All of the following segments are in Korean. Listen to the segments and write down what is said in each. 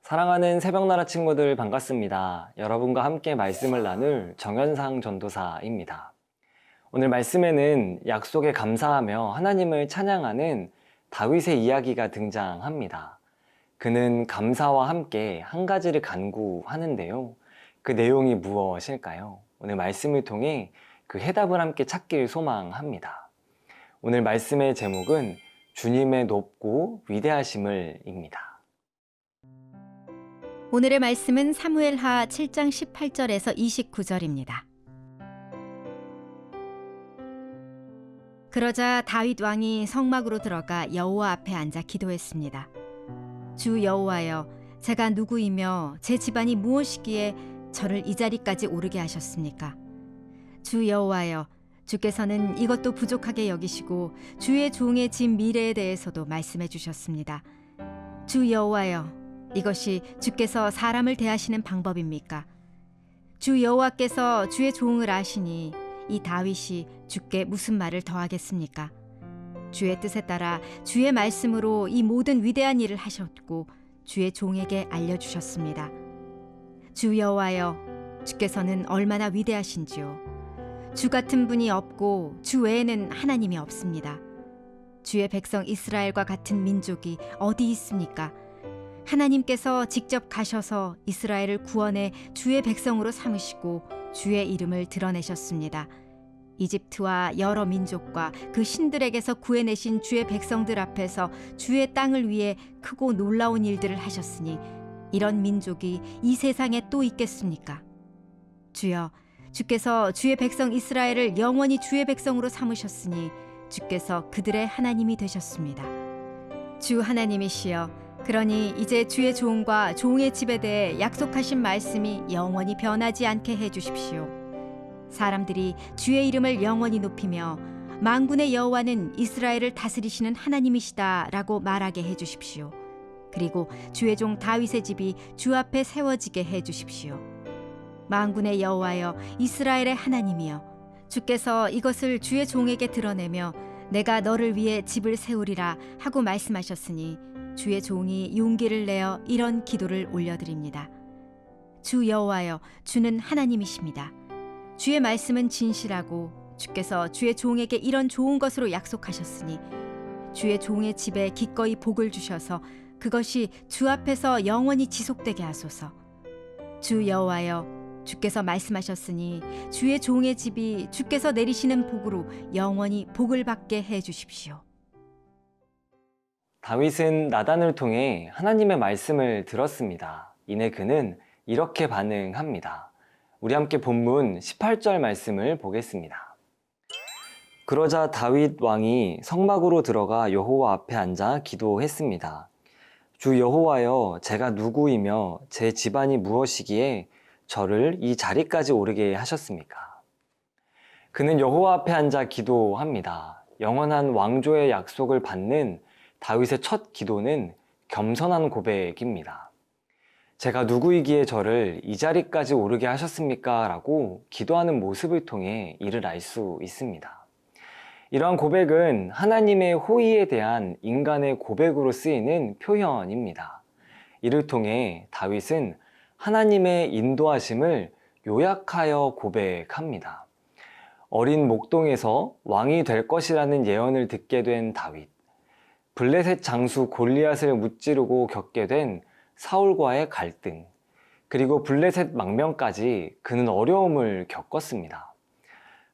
사랑하는 새벽나라 친구들 반갑습니다. 여러분과 함께 말씀을 나눌 정현상 전도사입니다. 오늘 말씀에는 약속에 감사하며 하나님을 찬양하는 다윗의 이야기가 등장합니다. 그는 감사와 함께 한 가지를 간구하는데요. 그 내용이 무엇일까요? 오늘 말씀을 통해 그 해답을 함께 찾길 소망합니다. 오늘 말씀의 제목은 주님의 높고 위대하심을입니다. 오늘의 말씀은 사무엘하 7장 18절에서 29절입니다. 그러자 다윗 왕이 성막으로 들어가 여호와 앞에 앉아 기도했습니다. 주 여호와여, 제가 누구이며 제 집안이 무엇이기에 저를 이 자리까지 오르게 하셨습니까? 주 여호와여, 주께서는 이것도 부족하게 여기시고 주의 종의 집 미래에 대해서도 말씀해 주셨습니다. 주 여호와여, 이것이 주께서 사람을 대하시는 방법입니까? 주 여호와께서 주의 종을 아시니 이 다윗이 주께 무슨 말을 더하겠습니까? 주의 뜻에 따라 주의 말씀으로 이 모든 위대한 일을 하셨고 주의 종에게 알려주셨습니다. 주 여호와여, 주께서는 얼마나 위대하신지요. 주 같은 분이 없고 주 외에는 하나님이 없습니다. 주의 백성 이스라엘과 같은 민족이 어디 있습니까? 하나님께서 직접 가셔서 이스라엘을 구원해 주의 백성으로 삼으시고 주의 이름을 드러내셨습니다. 이집트와 여러 민족과 그 신들에게서 구해내신 주의 백성들 앞에서 주의 땅을 위해 크고 놀라운 일들을 하셨으니 이런 민족이 이 세상에 또 있겠습니까? 주여, 주께서 주의 백성 이스라엘을 영원히 주의 백성으로 삼으셨으니 주께서 그들의 하나님이 되셨습니다. 주 하나님이시여, 그러니 이제 주의 종과 종의 집에 대해 약속하신 말씀이 영원히 변하지 않게 해주십시오. 사람들이 주의 이름을 영원히 높이며 만군의 여호와는 이스라엘을 다스리시는 하나님이시다라고 말하게 해주십시오. 그리고 주의 종 다윗의 집이 주 앞에 세워지게 해주십시오. 만군의 여호와여, 이스라엘의 하나님이여, 주께서 이것을 주의 종에게 드러내며 내가 너를 위해 집을 세우리라 하고 말씀하셨으니 주의 종이 용기를 내어 이런 기도를 올려드립니다. 주 여호와여, 주는 하나님이십니다. 주의 말씀은 진실하고 주께서 주의 종에게 이런 좋은 것으로 약속하셨으니 주의 종의 집에 기꺼이 복을 주셔서 그것이 주 앞에서 영원히 지속되게 하소서. 주 여호와여, 주께서 말씀하셨으니 주의 종의 집이 주께서 내리시는 복으로 영원히 복을 받게 해 주십시오. 다윗은 나단을 통해 하나님의 말씀을 들었습니다. 이내 그는 이렇게 반응합니다. 우리 함께 본문 18절 말씀을 보겠습니다. 그러자 다윗 왕이 성막으로 들어가 여호와 앞에 앉아 기도했습니다. 주 여호와여, 제가 누구이며 제 집안이 무엇이기에 저를 이 자리까지 오르게 하셨습니까? 그는 여호와 앞에 앉아 기도합니다. 영원한 왕조의 약속을 받는 다윗의 첫 기도는 겸손한 고백입니다. 제가 누구이기에 저를 이 자리까지 오르게 하셨습니까? 라고 기도하는 모습을 통해 이를 알 수 있습니다. 이러한 고백은 하나님의 호의에 대한 인간의 고백으로 쓰이는 표현입니다. 이를 통해 다윗은 하나님의 인도하심을 요약하여 고백합니다. 어린 목동에서 왕이 될 것이라는 예언을 듣게 된 다윗, 블레셋 장수 골리앗을 무찌르고 겪게 된 사울과의 갈등, 그리고 블레셋 망명까지 그는 어려움을 겪었습니다.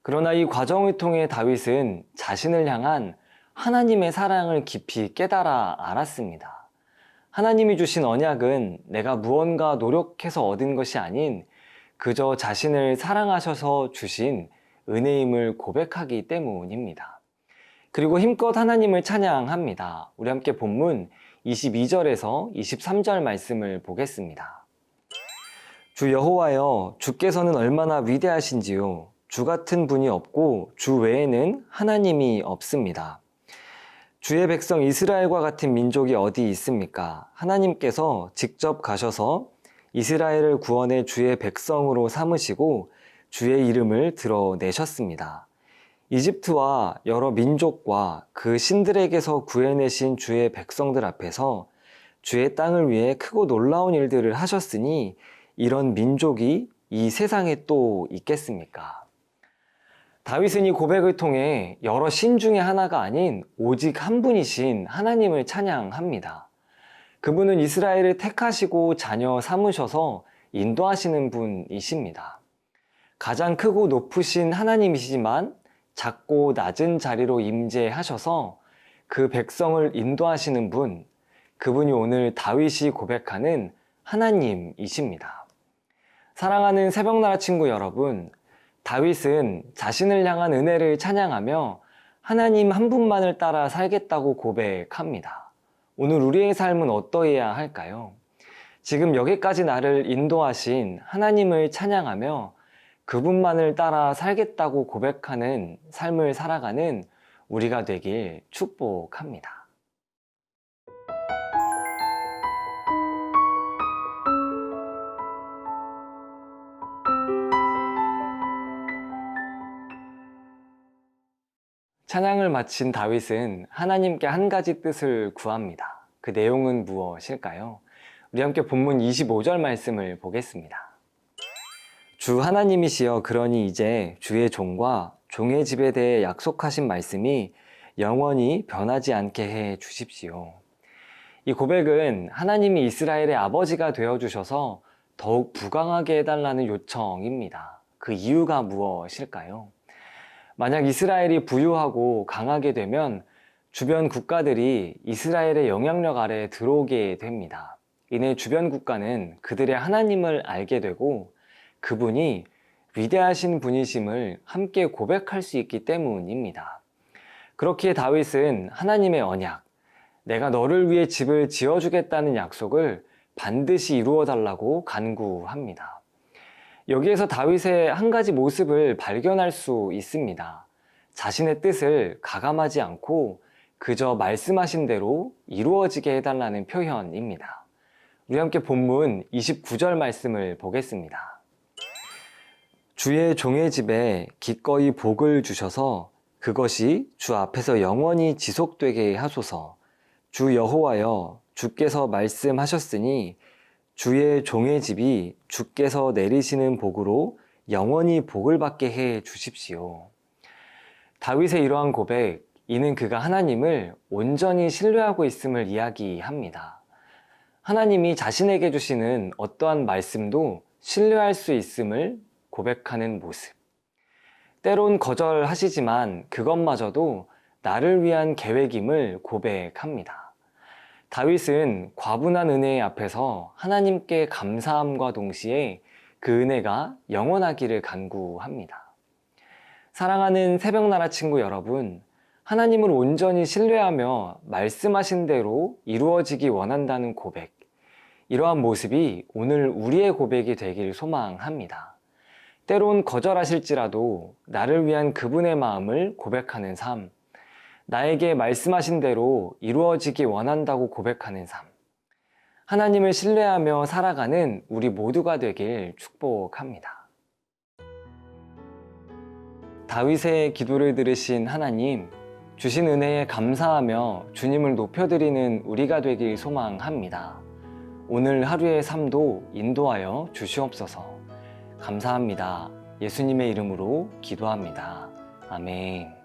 그러나 이 과정을 통해 다윗은 자신을 향한 하나님의 사랑을 깊이 깨달아 알았습니다. 하나님이 주신 언약은 내가 무언가 노력해서 얻은 것이 아닌 그저 자신을 사랑하셔서 주신 은혜임을 고백하기 때문입니다. 그리고 힘껏 하나님을 찬양합니다. 우리 함께 본문 22절에서 23절 말씀을 보겠습니다. 주 여호와여, 주께서는 얼마나 위대하신지요. 주 같은 분이 없고 주 외에는 하나님이 없습니다. 주의 백성 이스라엘과 같은 민족이 어디 있습니까? 하나님께서 직접 가셔서 이스라엘을 구원해 주의 백성으로 삼으시고 주의 이름을 드러내셨습니다. 이집트와 여러 민족과 그 신들에게서 구해내신 주의 백성들 앞에서 주의 땅을 위해 크고 놀라운 일들을 하셨으니 이런 민족이 이 세상에 또 있겠습니까? 다윗은 이 고백을 통해 여러 신 중에 하나가 아닌 오직 한 분이신 하나님을 찬양합니다. 그분은 이스라엘을 택하시고 자녀 삼으셔서 인도하시는 분이십니다. 가장 크고 높으신 하나님이시지만 작고 낮은 자리로 임재하셔서 그 백성을 인도하시는 분, 그분이 오늘 다윗이 고백하는 하나님이십니다. 사랑하는 새벽나라 친구 여러분, 다윗은 자신을 향한 은혜를 찬양하며 하나님 한 분만을 따라 살겠다고 고백합니다. 오늘 우리의 삶은 어떠해야 할까요? 지금 여기까지 나를 인도하신 하나님을 찬양하며 그분만을 따라 살겠다고 고백하는 삶을 살아가는 우리가 되길 축복합니다. 찬양을 마친 다윗은 하나님께 한 가지 뜻을 구합니다. 그 내용은 무엇일까요? 우리 함께 본문 25절 말씀을 보겠습니다. 주 하나님이시여 그러니 이제 주의 종과 종의 집에 대해 약속하신 말씀이 영원히 변하지 않게 해 주십시오. 이 고백은 하나님이 이스라엘의 아버지가 되어주셔서 더욱 부강하게 해달라는 요청입니다. 그 이유가 무엇일까요? 만약 이스라엘이 부유하고 강하게 되면 주변 국가들이 이스라엘의 영향력 아래에 들어오게 됩니다. 이내 주변 국가는 그들의 하나님을 알게 되고 그분이 위대하신 분이심을 함께 고백할 수 있기 때문입니다. 그렇기에 다윗은 하나님의 언약, 내가 너를 위해 집을 지어주겠다는 약속을 반드시 이루어 달라고 간구합니다. 여기에서 다윗의 한 가지 모습을 발견할 수 있습니다. 자신의 뜻을 가감하지 않고 그저 말씀하신 대로 이루어지게 해달라는 표현입니다. 우리 함께 본문 29절 말씀을 보겠습니다. 주의 종의 집에 기꺼이 복을 주셔서 그것이 주 앞에서 영원히 지속되게 하소서. 주 여호와여 주께서 말씀하셨으니 주의 종의 집이 주께서 내리시는 복으로 영원히 복을 받게 해 주십시오. 다윗의 이러한 고백, 이는 그가 하나님을 온전히 신뢰하고 있음을 이야기합니다. 하나님이 자신에게 주시는 어떠한 말씀도 신뢰할 수 있음을 고백하는 모습. 때론 거절하시지만 그것마저도 나를 위한 계획임을 고백합니다. 다윗은 과분한 은혜 앞에서 하나님께 감사함과 동시에 그 은혜가 영원하기를 간구합니다. 사랑하는 새벽나라 친구 여러분, 하나님을 온전히 신뢰하며 말씀하신 대로 이루어지기 원한다는 고백, 이러한 모습이 오늘 우리의 고백이 되길 소망합니다. 때론 거절하실지라도 나를 위한 그분의 마음을 고백하는 삶, 나에게 말씀하신 대로 이루어지기 원한다고 고백하는 삶, 하나님을 신뢰하며 살아가는 우리 모두가 되길 축복합니다. 다윗의 기도를 들으신 하나님, 주신 은혜에 감사하며 주님을 높여드리는 우리가 되길 소망합니다. 오늘 하루의 삶도 인도하여 주시옵소서. 감사합니다. 예수님의 이름으로 기도합니다. 아멘.